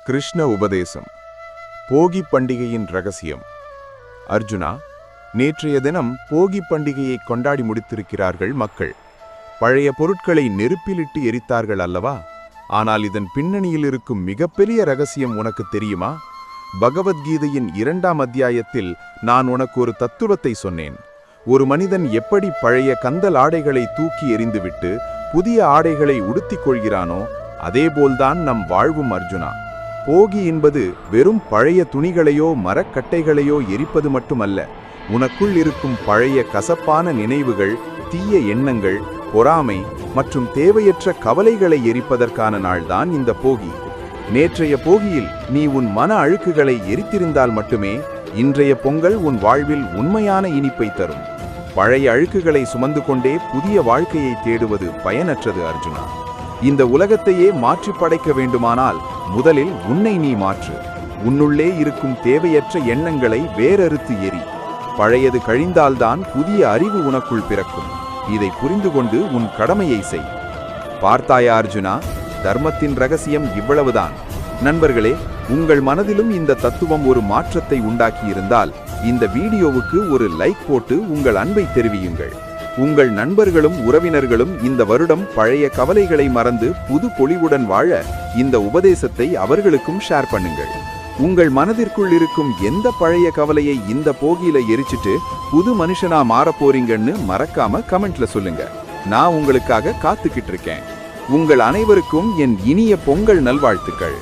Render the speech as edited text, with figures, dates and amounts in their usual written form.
கிருஷ்ண உபதேசம். போகி பண்டிகையின் ரகசியம். அர்ஜுனா, நேற்றைய தினம் போகி பண்டிகையை கொண்டாடி முடித்திருக்கிறார்கள் மக்கள். பழைய பொருட்களை நெருப்பிலிட்டு எரித்தார்கள் அல்லவா? ஆனால் இதன் பின்னணியில் இருக்கும் மிகப்பெரிய ரகசியம் உனக்கு தெரியுமா? பகவத்கீதையின் 2ஆம் அத்தியாயத்தில் நான் உனக்கு ஒரு தத்துவத்தை சொன்னேன். ஒரு மனிதன் எப்படி பழைய கந்தல் ஆடைகளை தூக்கி எறிந்துவிட்டு புதிய ஆடைகளை உடுத்திக் கொள்கிறானோ அதேபோல்தான் நம் வாழ்வும் அர்ஜுனா. போகி என்பது வெறும் பழைய துணிகளையோ மரக்கட்டைகளையோ எரிப்பது மட்டுமல்ல. உனக்குள் இருக்கும் பழைய கசப்பான நினைவுகள், தீய எண்ணங்கள், பொறாமை மற்றும் தேவையற்ற கவலைகளை எரிப்பதற்கான நாள்தான் இந்த போகி. நேற்றைய போகியில் நீ உன் மன அழுக்குகளை எரித்திருந்தால் மட்டுமே இன்றைய பொங்கல் உன் வாழ்வில் உண்மையான இனிப்பை தரும். பழைய அழுக்குகளை சுமந்து கொண்டே புதிய வாழ்க்கையை தேடுவது பயனற்றது அர்ஜுனா. இந்த உலகத்தையே மாற்றி படைக்க வேண்டுமானால் முதலில் உன்னை நீ மாற்று. உன்னுள்ளே இருக்கும் தேவையற்ற எண்ணங்களை வேறறுத்து எரி. பழையது கழிந்தால்தான் புதிய அறிவு உனக்குள் பிறக்கும். இதை புரிந்து கொண்டு உன் கடமையை செய். பார்த்தாயா அர்ஜுனா, தர்மத்தின் ரகசியம் இவ்வளவுதான். நண்பர்களே, உங்கள் மனதிலும் இந்த தத்துவம் ஒரு மாற்றத்தை உண்டாக்கியிருந்தால் இந்த வீடியோவுக்கு ஒரு லைக் போட்டு உங்கள் அன்பை தெரிவியுங்கள். உங்கள் நண்பர்களும் உறவினர்களும் இந்த வருடம் பழைய கவலைகளை மறந்து புது பொலிவுடன் வாழ இந்த உபதேசத்தை அவர்களுக்கும் ஷேர் பண்ணுங்கள். உங்கள் மனதிற்குள் இருக்கும் எந்த பழைய கவலையை இந்த போகியில எரிச்சிட்டு புது மனுஷனா மாறப் போறீங்கன்னு மறக்காம கமெண்ட்ல சொல்லுங்க. நான் உங்களுக்காக காத்துக்கிட்டு இருக்கேன். உங்கள் அனைவருக்கும் என் இனிய பொங்கல் நல்வாழ்த்துக்கள்.